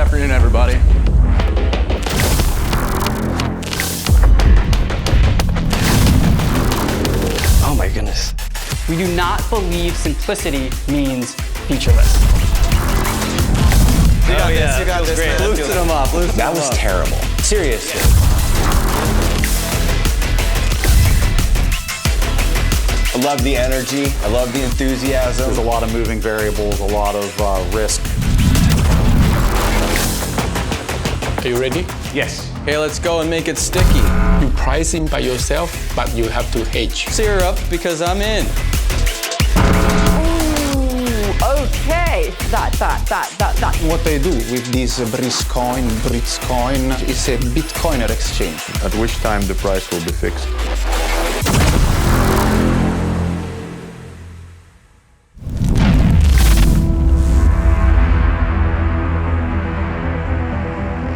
afternoon, everybody. Oh my goodness. We do not believe simplicity means featureless. You got this. Great. Loosen them up. That was terrible. Seriously. I love the energy. I love the enthusiasm. There's a lot of moving variables, a lot of risk. Are you ready? Yes. Okay, let's go and make it sticky. You pricing by yourself, but you have to hedge. Cheer up because I'm in. Ooh, okay. That. What they do with this Britcoin is a Bitcoiner exchange. At which time the price will be fixed.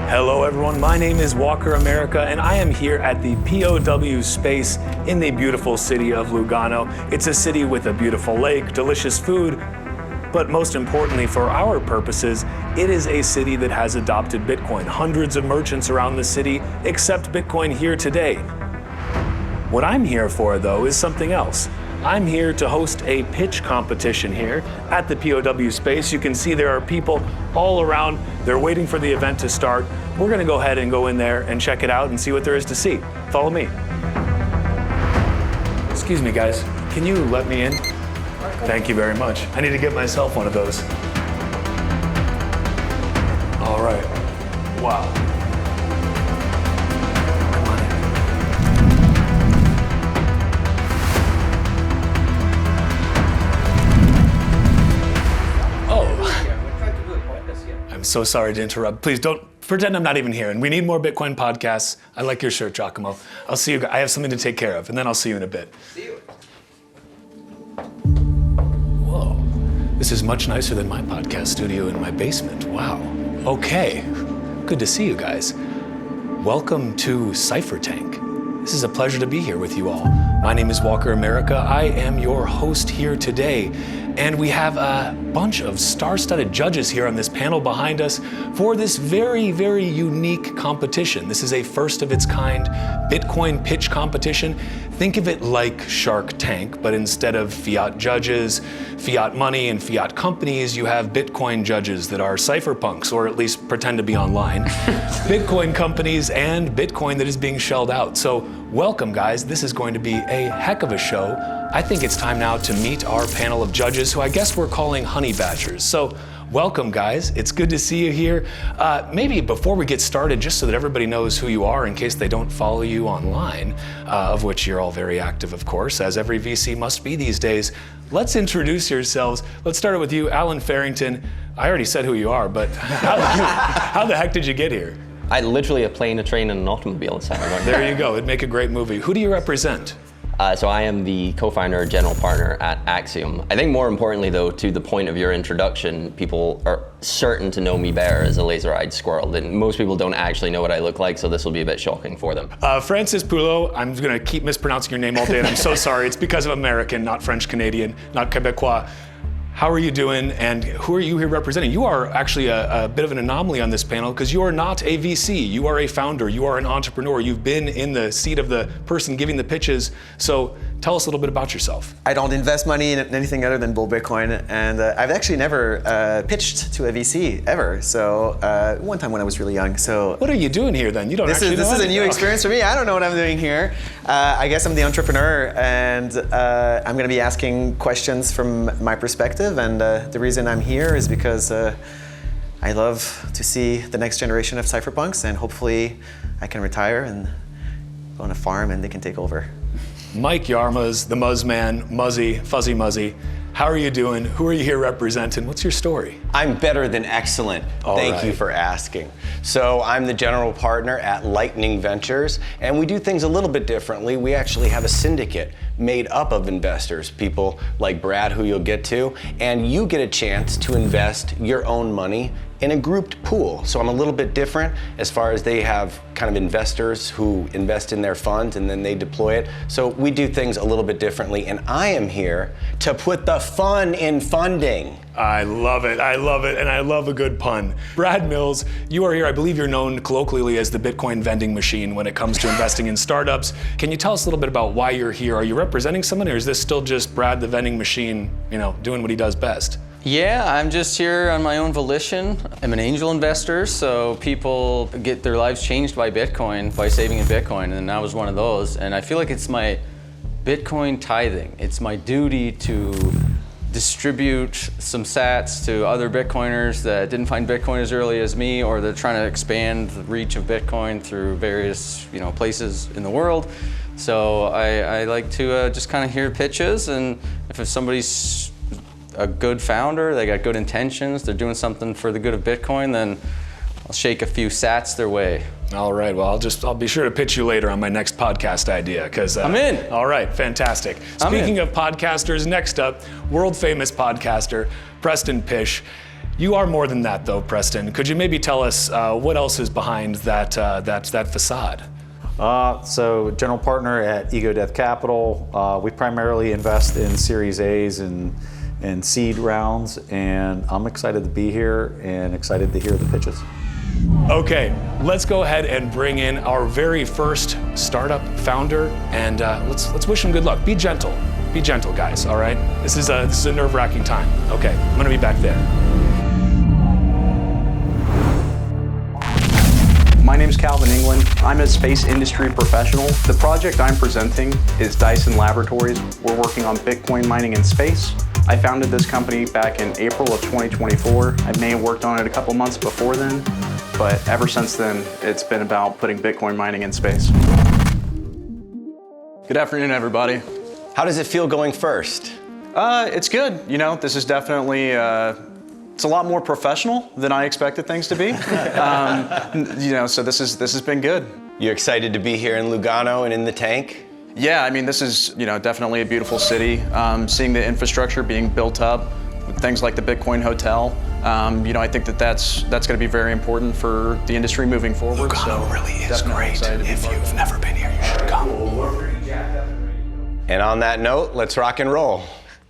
Hello everyone, my name is Walker America and I am here at the POW space in the beautiful city of Lugano. It's a city with a beautiful lake, delicious food, but most importantly for our purposes, it is a city that has adopted Bitcoin. Hundreds of merchants around the city accept Bitcoin here today. What I'm here for though is something else. I'm here to host a pitch competition here at the POW space. You can see there are people all around. They're waiting for the event to start. We're gonna go ahead and go in there and check it out and see what there is to see. Follow me. Excuse me, guys. Can you let me in? Thank you very much. I need to get myself one of those. All right. Wow. I'm so sorry to interrupt. Please don't pretend I'm not even here. And we need more Bitcoin podcasts. I like your shirt, Giacomo. I'll see you. I have something to take care of, and then I'll see you in a bit. See you. Whoa, this is much nicer than my podcast studio in my basement. Wow. Okay, good to see you guys. Welcome to Cypher Tank. This is a pleasure to be here with you all. My name is Walker America. I am your host here today. And we have a bunch of star-studded judges here on this panel behind us for this very, very unique competition. This is a first of its kind Bitcoin pitch competition. Think of it like Shark Tank, but instead of fiat judges, fiat money, and fiat companies, you have Bitcoin judges that are cypherpunks, or at least pretend to be online. Bitcoin companies and Bitcoin that is being shelled out. So welcome, guys. This is going to be a heck of a show. I think it's time now to meet our panel of judges, who I guess we're calling honey badgers. So welcome, guys. It's good to see you here. Maybe before we get started, just so that everybody knows who you are in case they don't follow you online, of which you're all very active, of course, as every VC must be these days, let's introduce yourselves. Let's start with you, Alan Farrington. I already said who you are, but how the heck did you get here? I literally a plane, a train, and an automobile. There you go. It'd make a great movie. Who do you represent? So I am the co-founder, general partner at Axiom. I think more importantly though, to the point of your introduction, people are certain to know me better as a laser-eyed squirrel. And most people don't actually know what I look like, so this will be a bit shocking for them. Francis Poulot, I'm gonna keep mispronouncing your name all day and I'm so sorry. It's because of American, not French-Canadian, not Quebecois. How are you doing, and who are you here representing? You are actually a bit of an anomaly on this panel because you are not a VC. You are a founder, you are an entrepreneur. You've been in the seat of the person giving the pitches. So tell us a little bit about yourself. I don't invest money in anything other than bull Bitcoin, and I've actually never pitched to a VC ever. So one time when I was really young. So what are you doing here then? You don't actually know. This is a new experience for me. I don't know what I'm doing here. I guess I'm the entrepreneur, and I'm going to be asking questions from my perspective. And the reason I'm here is because I love to see the next generation of cypherpunks, and hopefully I can retire and go on a farm and they can take over. Mike Yarmaz, the Muzz Man, Muzzy, Fuzzy Muzzy. How are you doing? Who are you here representing? What's your story? I'm better than excellent. Thank you for asking. So I'm the general partner at Lightning Ventures, and we do things a little bit differently. We actually have a syndicate made up of investors, people like Brad, who you'll get to, and you get a chance to invest your own money in a grouped pool. So I'm a little bit different as far as they have kind of investors who invest in their funds and then they deploy it. So we do things a little bit differently, and I am here to put the fun in funding. I love it, and I love a good pun. Brad Mills, you are here. I believe you're known colloquially as the Bitcoin vending machine when it comes to investing in startups. Can you tell us a little bit about why you're here? Are you representing someone, or is this still just Brad the vending machine, doing what he does best? Yeah, I'm just here on my own volition. I'm an angel investor, so people get their lives changed by Bitcoin, by saving in Bitcoin, and I was one of those. And I feel like it's my Bitcoin tithing. It's my duty to distribute some sats to other Bitcoiners that didn't find Bitcoin as early as me, or they're trying to expand the reach of Bitcoin through various places in the world. So I like to just kind of hear pitches, and if somebody's a good founder, they got good intentions, they're doing something for the good of Bitcoin, then I'll shake a few sats their way. All right, well, I'll be sure to pitch you later on my next podcast idea, because I'm in. All right, fantastic. Speaking of podcasters, next up, world famous podcaster, Preston Pish. You are more than that, though, Preston. Could you maybe tell us what else is behind that facade? So general partner at Ego Death Capital. We primarily invest in Series A's and seed rounds, and I'm excited to be here and excited to hear the pitches. Okay, let's go ahead and bring in our very first startup founder, and let's wish him good luck. Be gentle, guys. All right. This is a nerve-wracking time. Okay, I'm gonna be back there. My name is Calvin England. I'm a space industry professional. The project I'm presenting is Dyson Laboratories. We're working on Bitcoin mining in space. I founded this company back in April of 2024. I may have worked on it a couple months before then, but ever since then, it's been about putting Bitcoin mining in space. Good afternoon, everybody. How does it feel going first? It's good. This is definitely, it's a lot more professional than I expected things to be. So this has been good. You excited to be here in Lugano and in the tank? Yeah, I mean, this is, definitely a beautiful city. Seeing the infrastructure being built up, with things like the Bitcoin Hotel, I think that's going to be very important for the industry moving forward. Lugano really is great. If you've never been here, you should come. And on that note, let's rock and roll.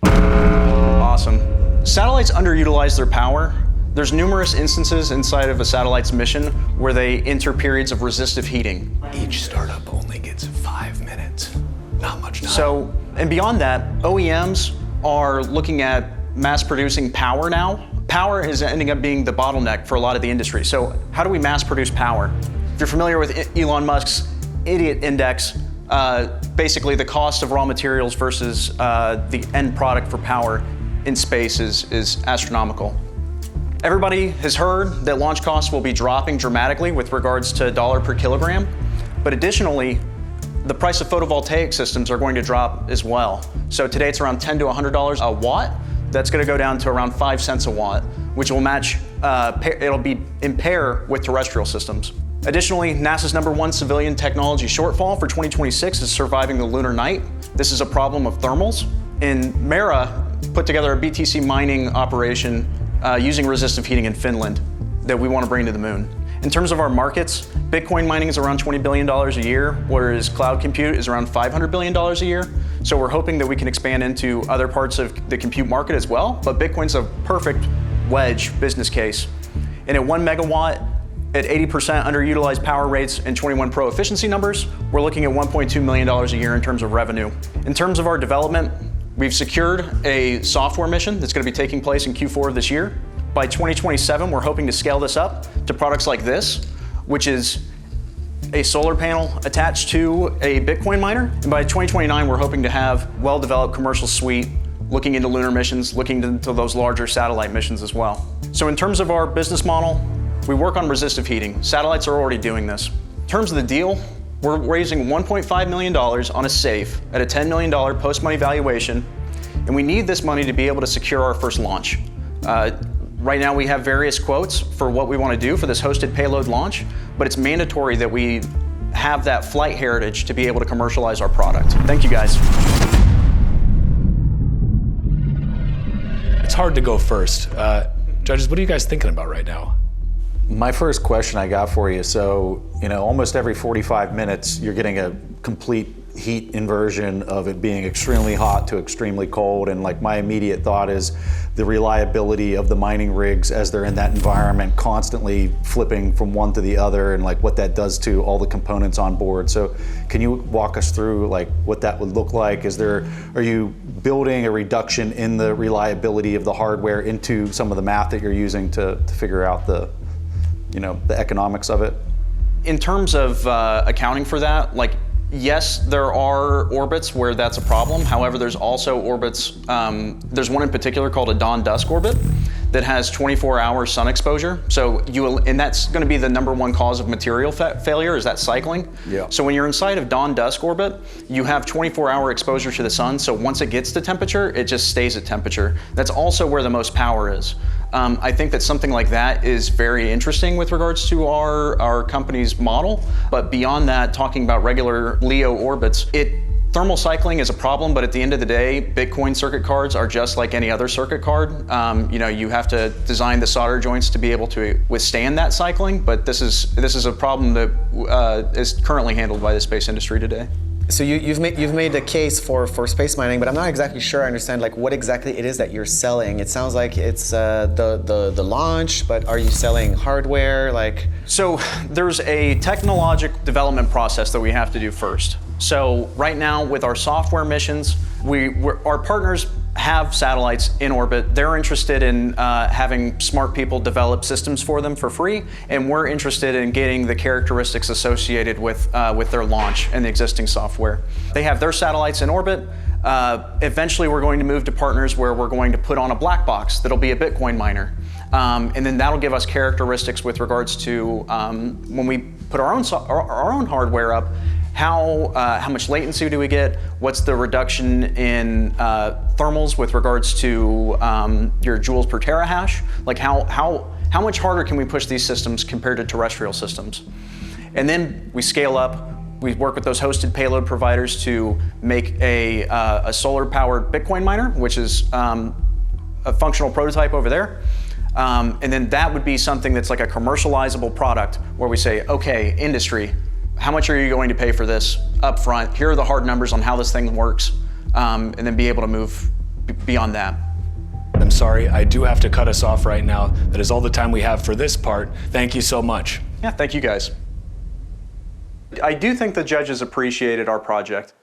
Awesome. Satellites underutilize their power. There's numerous instances inside of a satellite's mission where they enter periods of resistive heating. Each startup only gets 5 minutes. Not much time. So, and beyond that, OEMs are looking at mass producing power now. Power is ending up being the bottleneck for a lot of the industry. So how do we mass produce power? If you're familiar with Elon Musk's idiot index, basically the cost of raw materials versus the end product for power in space is astronomical. Everybody has heard that launch costs will be dropping dramatically with regards to dollar per kilogram, but additionally, the price of photovoltaic systems are going to drop as well. So today it's around $10 to $100 a watt. That's going to go down to around 5 cents a watt, which will match, it'll be in pair with terrestrial systems. Additionally, NASA's #1 civilian technology shortfall for 2026 is surviving the lunar night. This is a problem of thermals. And Mera put together a BTC mining operation using resistive heating in Finland that we want to bring to the moon. In terms of our markets, Bitcoin mining is around $20 billion a year, whereas cloud compute is around $500 billion a year. So we're hoping that we can expand into other parts of the compute market as well, but Bitcoin's a perfect wedge business case. And at 1 megawatt, at 80% underutilized power rates and 21 Pro efficiency numbers, we're looking at $1.2 million a year in terms of revenue. In terms of our development, we've secured a software mission that's going to be taking place in Q4 of this year. By 2027, we're hoping to scale this up to products like this, which is a solar panel attached to a Bitcoin miner. And by 2029, we're hoping to have well-developed commercial suite looking into lunar missions, looking into those larger satellite missions as well. So in terms of our business model, we work on resistive heating. Satellites are already doing this. In terms of the deal, we're raising $1.5 million on a safe at a $10 million post-money valuation, and we need this money to be able to secure our first launch. Right now we have various quotes for what we want to do for this hosted payload launch, but it's mandatory that we have that flight heritage to be able to commercialize our product. Thank you guys. It's hard to go first. Judges, what are you guys thinking about right now? My first question I got for you, so almost every 45 minutes you're getting a complete heat inversion of it being extremely hot to extremely cold, and like my immediate thought is the reliability of the mining rigs as they're in that environment, constantly flipping from one to the other, and like what that does to all the components on board. So can you walk us through like what that would look like? Are you building a reduction in the reliability of the hardware into some of the math that you're using to figure out the economics of it? In terms of accounting for that, like, yes, there are orbits where that's a problem. However, there's also orbits, there's one in particular called a dawn-dusk orbit that has 24-hour sun exposure. And that's going to be the #1 cause of material failure, is that cycling. Yeah. So when you're inside of dawn-dusk orbit, you have 24-hour exposure to the sun, so once it gets to temperature, it just stays at temperature. That's also where the most power is. I think that something like that is very interesting with regards to our company's model, but beyond that, talking about regular LEO orbits, thermal cycling is a problem, but at the end of the day, Bitcoin circuit cards are just like any other circuit card. You have to design the solder joints to be able to withstand that cycling, but this is a problem that is currently handled by the space industry today. So you've made a case for space mining, but I'm not exactly sure I understand like what exactly it is that you're selling. It sounds like it's the launch, but are you selling hardware? So there's a technological development process that we have to do first. So right now with our software missions, our partners have satellites in orbit. They're interested in having smart people develop systems for them for free, and we're interested in getting the characteristics associated with their launch and the existing software. They have their satellites in orbit. Eventually we're going to move to partners where we're going to put on a black box that'll be a Bitcoin miner. And then that'll give us characteristics with regards to when we put our own hardware up, how much latency do we get? What's the reduction in thermals with regards to your joules per terahash? Like how much harder can we push these systems compared to terrestrial systems? And then we scale up. We work with those hosted payload providers to make a solar-powered Bitcoin miner, which is a functional prototype over there. And then that would be something that's like a commercializable product where we say, okay, industry, how much are you going to pay for this up front? Here are the hard numbers on how this thing works, and then be able to move beyond that. I'm sorry, I do have to cut us off right now. That is all the time we have for this part. Thank you so much. Yeah, thank you guys. I do think the judges appreciated our project.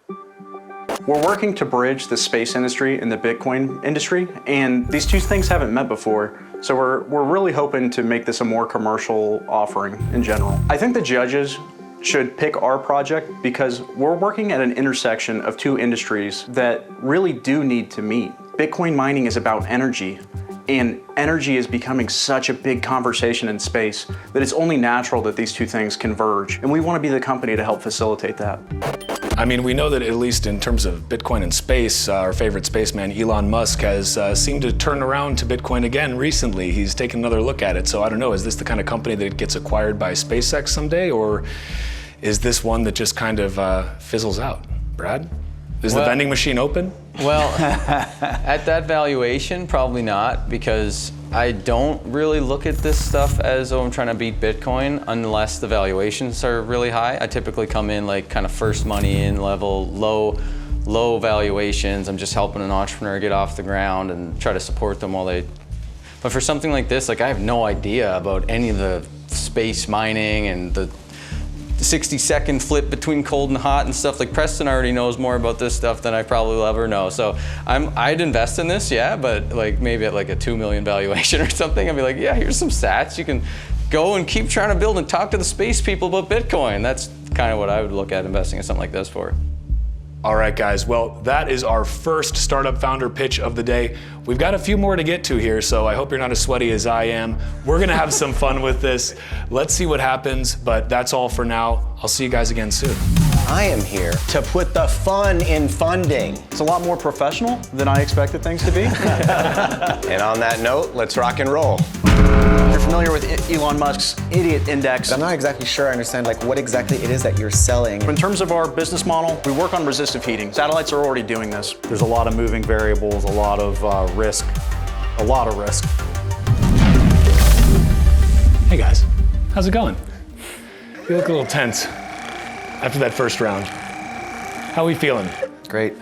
We're working to bridge the space industry and the Bitcoin industry, and these two things haven't met before. So we're really hoping to make this a more commercial offering in general. I think the judges should pick our project because we're working at an intersection of two industries that really do need to meet. Bitcoin mining is about energy, and energy is becoming such a big conversation in space that it's only natural that these two things converge, and we want to be the company to help facilitate that. I mean, we know that at least in terms of Bitcoin and space, our favorite spaceman, Elon Musk, has seemed to turn around to Bitcoin again recently. He's taken another look at it. So I don't know, is this the kind of company that gets acquired by SpaceX someday, or is this one that just kind of fizzles out? Brad? Is the vending machine open? Well, at that valuation, probably not, because I don't really look at this stuff as, oh, I'm trying to beat Bitcoin unless the valuations are really high. I typically come in like kind of first money in level, low valuations. I'm just helping an entrepreneur get off the ground and try to support them while they, but for something like this, like I have no idea about any of the space mining and the 60-second flip between cold and hot and stuff. Like Preston already knows more about this stuff than I probably will ever know. So I'd invest in this, yeah, but like maybe at like a 2 million valuation or something. I'd be like, yeah, here's some sats. You can go and keep trying to build and talk to the space people about Bitcoin. That's kind of what I would look at investing in something like this for. All right, guys. Well, that is our first startup founder pitch of the day. We've got a few more to get to here, so I hope you're not as sweaty as I am. We're gonna have some fun with this. Let's see what happens, but that's all for now. I'll see you guys again soon. I am here to put the fun in funding. It's a lot more professional than I expected things to be. And on that note, let's rock and roll. You're familiar with Elon Musk's Idiot Index. But I'm not exactly sure I understand like what exactly it is that you're selling. In terms of our business model, we work on resistive heating. Satellites are already doing this. There's a lot of moving variables, a lot of risk. Hey guys, how's it going? You look a little tense after that first round. How we feeling? Great.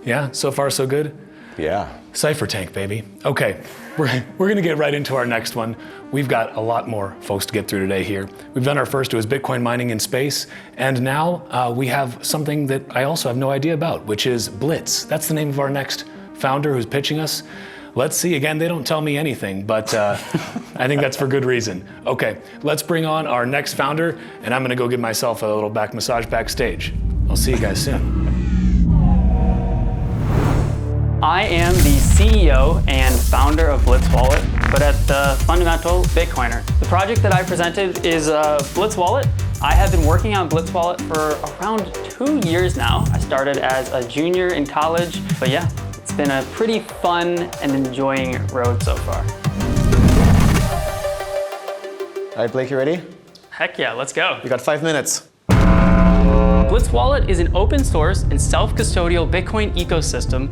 Yeah, so far so good? Yeah. Cypher Tank, baby. Okay, we're gonna get right into our next one. We've got a lot more folks to get through today here. We've done our first, it was Bitcoin mining in space, and now we have something that I also have no idea about, which is Blitz. That's the name of our next founder who's pitching us. Let's see, again, they don't tell me anything, but I think that's for good reason. Okay, let's bring on our next founder, and I'm gonna go give myself a little back massage backstage. I'll see you guys soon. I am the CEO and founder of Blitz Wallet, but at the fundamental, Bitcoiner. The project that I presented is Blitz Wallet. I have been working on Blitz Wallet for around 2 years now. I started as a junior in college, but yeah, it's been a pretty fun and enjoying road so far. All right, Blake, you ready? Heck yeah, let's go. You got 5 minutes. Blitz Wallet is an open source and self-custodial Bitcoin ecosystem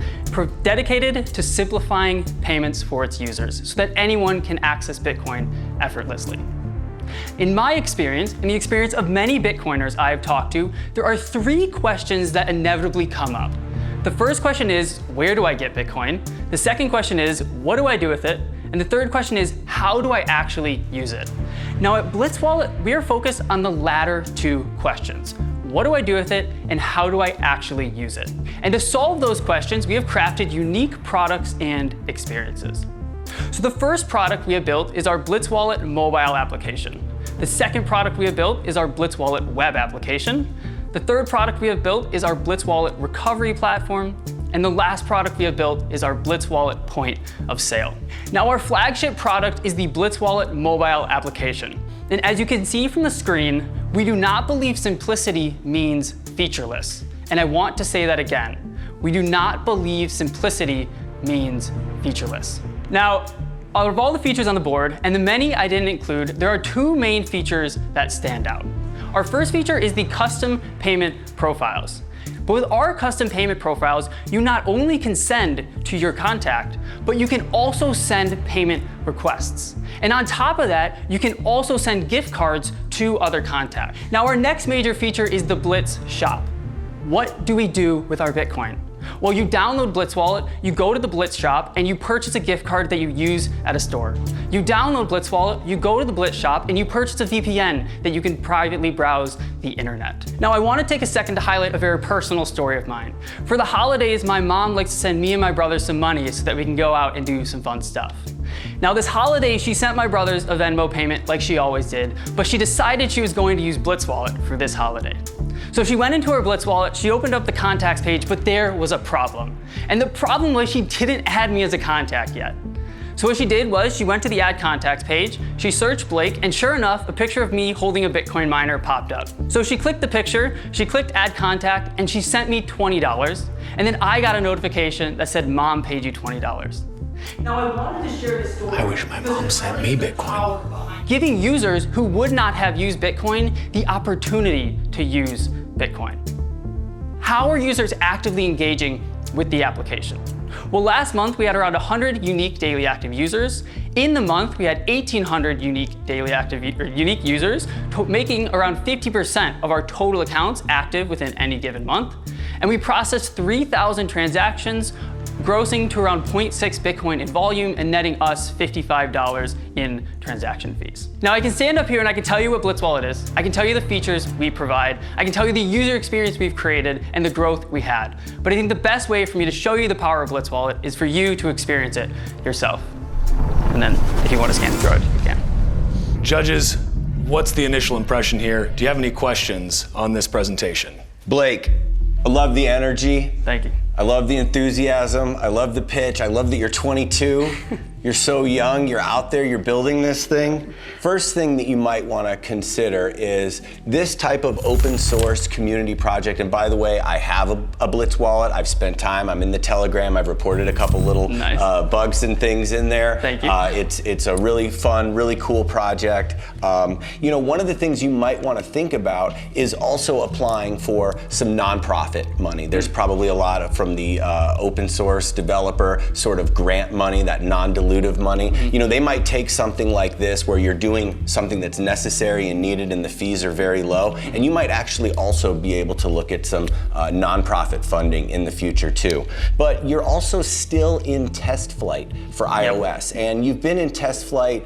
dedicated to simplifying payments for its users so that anyone can access Bitcoin effortlessly. In my experience, and the experience of many Bitcoiners I have talked to, there are 3 questions that inevitably come up. The first question is, where do I get Bitcoin? The second question is, what do I do with it? And the third question is, how do I actually use it? Now at Blitz Wallet, we are focused on the latter 2 questions. What do I do with it, and how do I actually use it? And to solve those questions, we have crafted unique products and experiences. So the first product we have built is our Blitz Wallet mobile application. The second product we have built is our Blitz Wallet web application. The third product we have built is our Blitz Wallet recovery platform. And the last product we have built is our Blitz Wallet point of sale. Now our flagship product is the Blitz Wallet mobile application. And as you can see from the screen, we do not believe simplicity means featureless. And I want to say that again. We do not believe simplicity means featureless. Now, out of all the features on the board, and the many I didn't include, there are 2 main features that stand out. Our first feature is the custom payment profiles. But with our custom payment profiles, you not only can send to your contact, but you can also send payment requests. And on top of that, you can also send gift cards to other contacts. Now our next major feature is the Blitz Shop. What do we do with our Bitcoin? Well, you download Blitz Wallet, you go to the Blitz Shop, and you purchase a gift card that you use at a store. You download Blitz Wallet, you go to the Blitz Shop, and you purchase a VPN that you can privately browse the internet. Now, I want to take a second to highlight a very personal story of mine. For the holidays, my mom likes to send me and my brothers some money so that we can go out and do some fun stuff. Now this holiday, she sent my brothers a Venmo payment like she always did, but she decided she was going to use Blitz Wallet for this holiday. So she went into her Blitz Wallet, she opened up the contacts page, but there was a problem. And the problem was she didn't add me as a contact yet. So what she did was she went to the add contacts page, she searched Blake, and sure enough, a picture of me holding a Bitcoin miner popped up. So she clicked the picture, she clicked add contact, and she sent me $20. And then I got a notification that said, Mom paid you $20. Now I wanted to share this story. I wish my mom sent me Bitcoin. Giving users who would not have used Bitcoin the opportunity to use Bitcoin. How are users actively engaging with the application? Well, last month we had around 100 unique daily active users. In the month, we had 1,800 unique unique users, making around 50% of our total accounts active within any given month. And we processed 3,000 transactions, grossing to around 0.6 Bitcoin in volume and netting us $55 in transaction fees. Now I can stand up here and I can tell you what Blitz Wallet is. I can tell you the features we provide. I can tell you the user experience we've created and the growth we had. But I think the best way for me to show you the power of Blitz Wallet is for you to experience it yourself. And then if you want to scan through it, you can. Judges, what's the initial impression here? Do you have any questions on this presentation? Blake, I love the energy. Thank you. I love the enthusiasm. I love the pitch. I love that you're 22. You're so young, you're out there, you're building this thing. First thing that you might want to consider is this type of open source community project. And by the way, I have a Blitz Wallet. I've spent time, I'm in the Telegram. I've reported a couple little bugs and things in there. Thank you. It's a really fun, really cool project. You know, one of the things you might want to think about is also applying for some nonprofit money. There's probably a lot from the open source developer sort of grant money, that non-dilutive non-dilutive money. You know, they might take something like this where you're doing something that's necessary and needed and the fees are very low, and you might actually also be able to look at some nonprofit funding in the future too. But you're also still in test flight for iOS, and you've been in test flight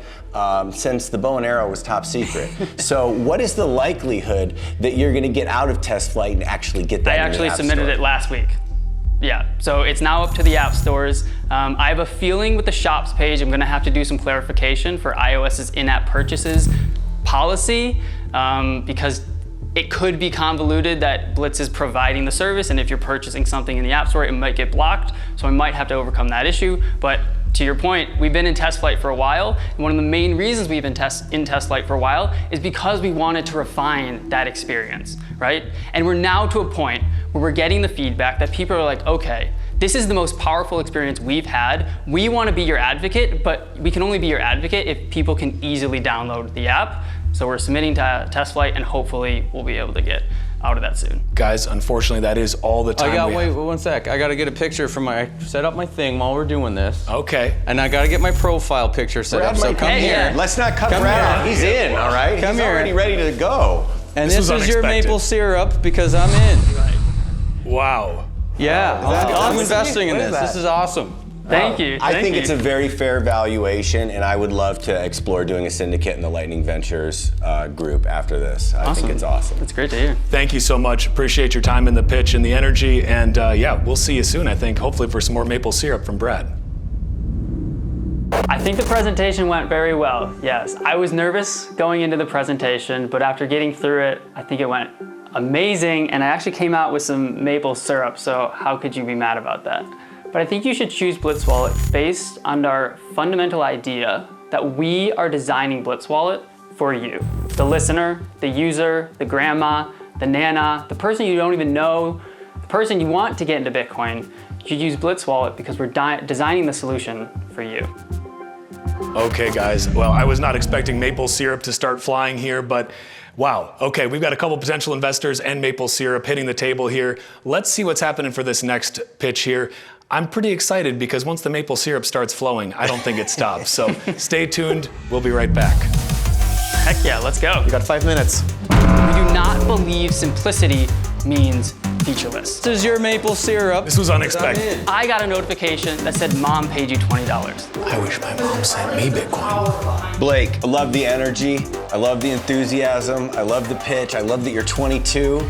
since the bow and arrow was top secret. So what is the likelihood that you're going to get out of test flight and actually get that I in the actually App submitted Store? it last week. Yeah, so it's now up to the app stores. I have a feeling with the shops page, I'm gonna have to do some clarification for iOS's in-app purchases policy, because it could be convoluted that Blitz is providing the service, and if you're purchasing something in the App Store, it might get blocked, so I might have to overcome that issue. But to your point, we've been in test flight for a while, and one of the main reasons we've been in test flight for a while is because we wanted to refine that experience, right? And we're now to a point where we're getting the feedback that people are like, okay, this is the most powerful experience we've had. We want to be your advocate, but we can only be your advocate if people can easily download the app. So we're submitting to test flight, and hopefully we'll be able to get out of that soon. Guys, unfortunately, that is all the time wait one sec. I gotta get a picture from set up my thing while we're doing this. Okay. And I gotta get my profile picture set up, so come here. Let's not cut Brad off. He's in, all right? Come He's here. already ready to go. And this is your maple syrup because I'm in. Wow. Yeah, I'm investing in this. This is awesome. Thank you. I think it's a very fair valuation, and I would love to explore doing a syndicate in the Lightning Ventures group after this. I think it's awesome. It's great to hear. Thank you so much. Appreciate your time in the pitch and the energy. And yeah, we'll see you soon, I think, hopefully for some more maple syrup from Brad. I think the presentation went very well, yes. I was nervous going into the presentation, but after getting through it, I think it went amazing, and I actually came out with some maple syrup, so how could you be mad about that? But I think you should choose Blitz Wallet based on our fundamental idea that we are designing Blitz Wallet for you. The listener, the user, the grandma, the nana, the person you don't even know, the person you want to get into Bitcoin. You should use Blitz Wallet because we're designing the solution for you. Okay, guys. Well, I was not expecting maple syrup to start flying here, but wow. Okay, we've got a couple potential investors and maple syrup hitting the table here. Let's see what's happening for this next pitch here. I'm pretty excited because once the maple syrup starts flowing, I don't think it stops. So stay tuned. We'll be right back. Heck yeah, let's go. You got 5 minutes. We do not believe simplicity means featureless. This is your maple syrup. This was unexpected. I got a notification that said mom paid you $20. I wish my mom sent me Bitcoin. Blake, I love the energy. I love the enthusiasm. I love the pitch. I love that you're 22.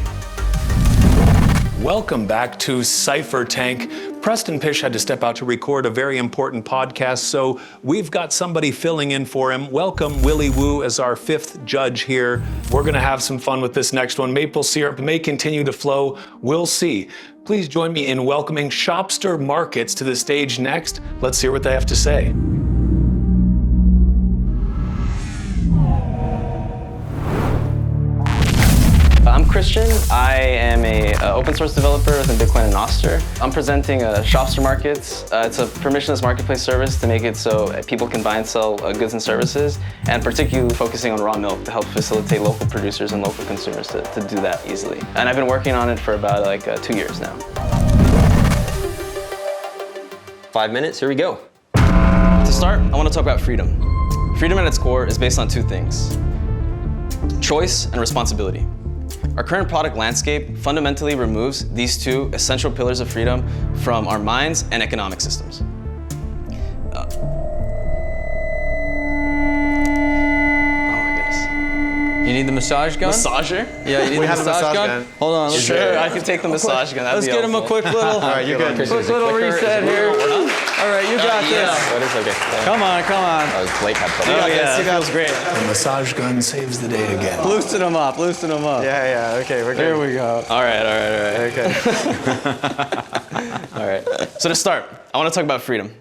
Welcome back to Cypher Tank. Preston Pish had to step out to record a very important podcast, so we've got somebody filling in for him. Welcome Willie Woo as our 5th judge here. We're gonna have some fun with this next one. Maple syrup may continue to flow. We'll see. Please join me in welcoming Shopster Markets to the stage next. Let's hear what they have to say. I'm Christian. I am a open source developer within Bitcoin and Nostr. I'm presenting Shopster Markets. It's a permissionless marketplace service to make it so people can buy and sell goods and services, and particularly focusing on raw milk to help facilitate local producers and local consumers to do that easily. And I've been working on it for about 2 years now. 5 minutes, here we go. To start, I want to talk about freedom. Freedom at its core is based on 2 things: choice and responsibility. Our current product landscape fundamentally removes these 2 essential pillars of freedom from our minds and economic systems. You need the massage gun? Massager? Yeah, you need the massage gun? Hold on. Let's Sure, I can take the massage gun. Let's get him a quick little, All right, you're good. quick little reset here. All right, you got this. What is okay? Come on, come on. Blake had fun. Oh yeah, That feels great. The massage gun saves the day again. Loosen him up, loosen him up. Yeah, okay, we're good. There we go. All right. Okay. All right. So to start, I want to talk about freedom.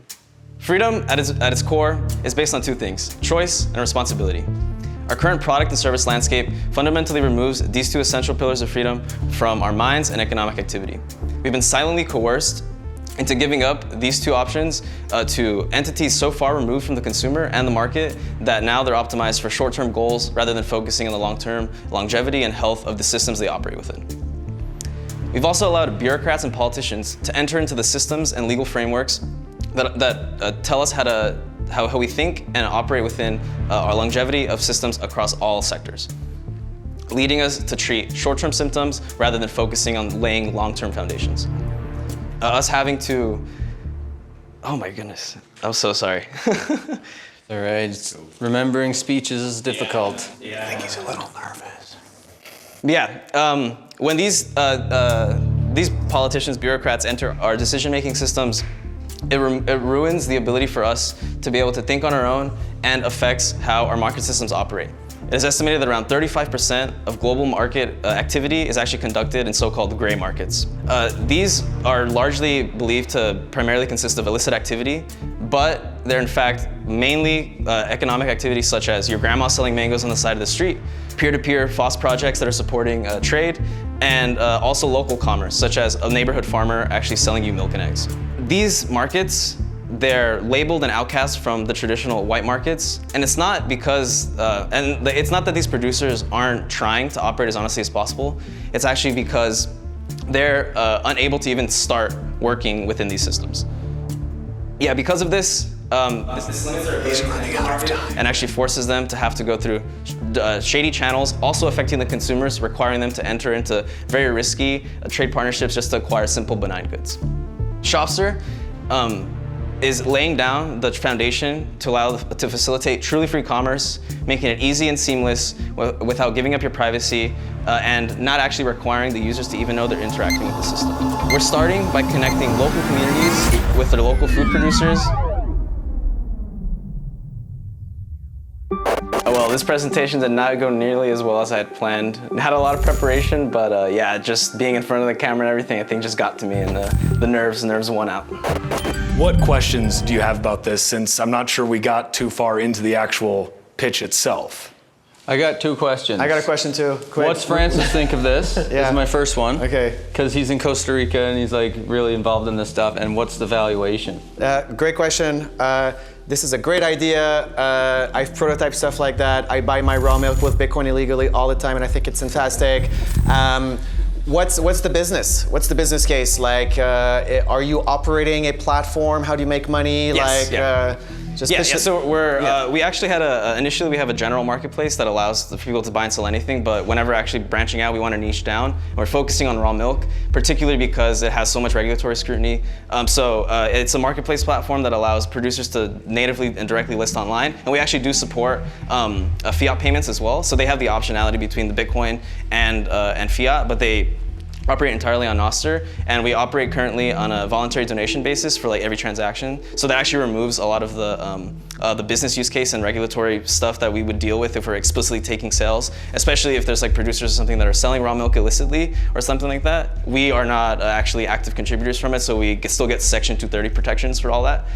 Freedom at its core is based on 2 things: choice and responsibility. Our current product and service landscape fundamentally removes these 2 essential pillars of freedom from our minds and economic activity. We've been silently coerced into giving up these 2 options to entities so far removed from the consumer and the market that now they're optimized for short-term goals rather than focusing on the long-term longevity and health of the systems they operate within. We've also allowed bureaucrats and politicians to enter into the systems and legal frameworks that tell us how to how we think and operate within our longevity of systems across all sectors, leading us to treat short-term symptoms rather than focusing on laying long-term foundations. Us having to, oh my goodness, I'm so sorry. All right, remembering speeches is difficult. I think he's a little nervous. Yeah, when these politicians, bureaucrats enter our decision-making systems, it ruins the ability for us to be able to think on our own and affects how our market systems operate. It is estimated that around 35% of global market activity is actually conducted in so-called gray markets. These are largely believed to primarily consist of illicit activity, but they're in fact mainly economic activities such as your grandma selling mangoes on the side of the street, peer-to-peer FOSS projects that are supporting trade, and also local commerce, such as a neighborhood farmer actually selling you milk and eggs. These markets, they're labeled and outcast from the traditional white markets, and it's not because, it's not that these producers aren't trying to operate as honestly as possible. It's actually because they're unable to even start working within these systems. Yeah, because of this, this limits their ability to running out of time and actually forces them to have to go through shady channels, also affecting the consumers, requiring them to enter into very risky trade partnerships just to acquire simple benign goods. Shopster is laying down the foundation to facilitate truly free commerce, making it easy and seamless without giving up your privacy and not actually requiring the users to even know they're interacting with the system. We're starting by connecting local communities with their local food producers. Well, this presentation did not go nearly as well as I had planned. I had a lot of preparation, but yeah, just being in front of the camera and everything, I think just got to me, and the nerves won out. What questions do you have about this, since I'm not sure we got too far into the actual pitch itself? I got two questions. I got a question too. Quick. What's Francis think of this? Yeah. This is my first one. Okay. Because he's in Costa Rica and he's like really involved in this stuff. And what's the valuation? Great question. This is a great idea. I've prototyped stuff like that. I buy my raw milk with Bitcoin illegally all the time, and I think it's fantastic. What's the business? What's the business case? Like, are you operating a platform? How do you make money? Yes, like, so we actually had initially we have a general marketplace that allows the people to buy and sell anything, but whenever actually branching out, we want to niche down. And we're focusing on raw milk, particularly because it has so much regulatory scrutiny. It's a marketplace platform that allows producers to natively and directly list online. And we actually do support fiat payments as well. So they have the optionality between the Bitcoin and fiat, but they operate entirely on Nostr, and we operate currently on a voluntary donation basis for like every transaction. So that actually removes a lot of the business use case and regulatory stuff that we would deal with if we're explicitly taking sales, especially if there's like producers or something that are selling raw milk illicitly or something like that. We are not actually active contributors from it, so we still get Section 230 protections for all that.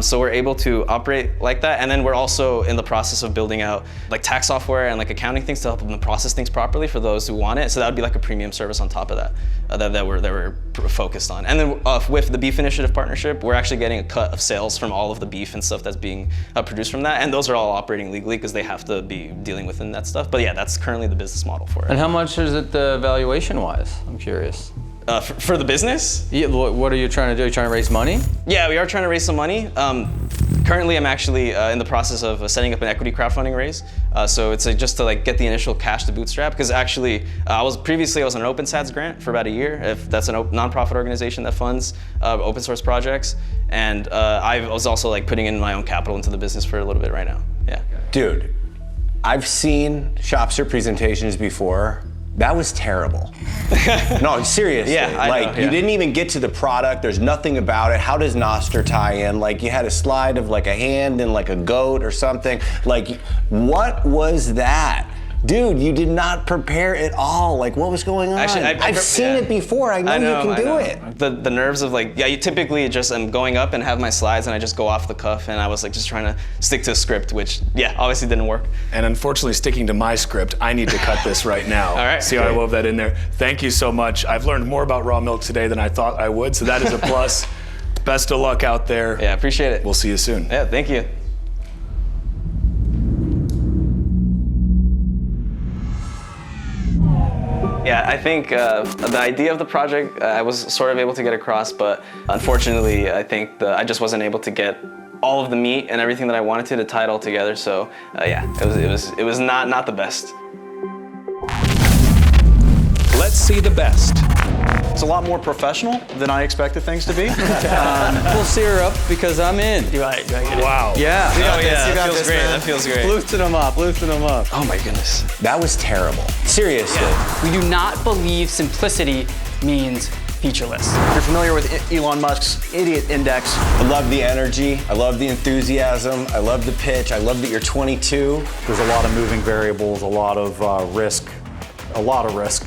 So we're able to operate like that, and then we're also in the process of building out like tax software and like accounting things to help them process things properly for those who want it. So that would be like a premium service on top of that that we're focused on. And then with the Beef Initiative partnership, we're actually getting a cut of sales from all of the beef and stuff that's being produced from that, and those are all operating legally because they have to be dealing within that stuff. But yeah, that's currently the business model for it. And how much is it valuation-wise? I'm curious. For the business? Yeah, what are you trying to do? Are you trying to raise money? Yeah, we are trying to raise some money. Currently, I'm actually in the process of setting up an equity crowdfunding raise. So it's just to like get the initial cash to bootstrap. Because actually, I was on an OpenSats grant for about a year. If that's a nonprofit organization that funds open source projects, and I was also like putting in my own capital into the business for a little bit right now. Yeah. Dude, I've seen Shopster presentations before. That was terrible. No, seriously. Yeah, I know, you didn't even get to the product. There's nothing about it. How does Nostr tie in? Like, you had a slide of like a hand and like a goat or something. Like, what was that? Dude, you did not prepare at all. Like, what was going on? Actually, I've seen it before. I know you can do it. The nerves of like, you typically just I'm going up and have my slides and I just go off the cuff, and I was like just trying to stick to a script, which obviously didn't work. And unfortunately, sticking to my script, I need to cut this right now. All right. See how I wove that in there? Thank you so much. I've learned more about raw milk today than I thought I would, so that is a plus. Best of luck out there. Yeah, appreciate it. We'll see you soon. Yeah, thank you. Yeah, I think the idea of the project I was sort of able to get across, but unfortunately, I think I just wasn't able to get all of the meat and everything that I wanted to tie it all together. So yeah, it was not the best. Let's see the best. It's a lot more professional than I expected things to be. We'll sear up because I'm in. Right. Wow. Yeah. You got Oh this, yeah, you got that feels this, great. man. That feels great. Loosen them up, loosen them up. Oh my goodness. That was terrible. Seriously. We do not believe simplicity means featureless. If you're familiar with Elon Musk's Idiot Index, I love the energy. I love the enthusiasm. I love the pitch. I love that you're 22. There's a lot of moving variables, a lot of risk, a lot of risk.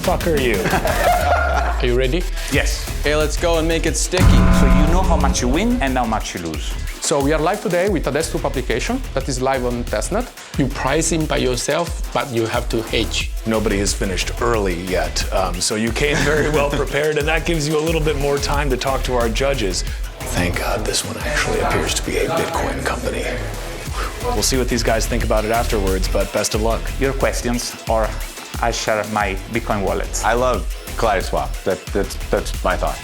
Fuck are you? Are you ready? Yes. Okay, let's go and make it sticky. So you know how much you win and how much you lose. So we are live today with a desktop application that is live on testnet. You price in by yourself, but you have to hedge. Nobody has finished early yet, so you came very well prepared, and that gives you a little bit more time to talk to our judges. Thank God this one actually appears to be a Bitcoin company. We'll see what these guys think about it afterwards, but best of luck. Your questions, or I share my Bitcoin wallet. I love Kaleidoswap. That's my thought.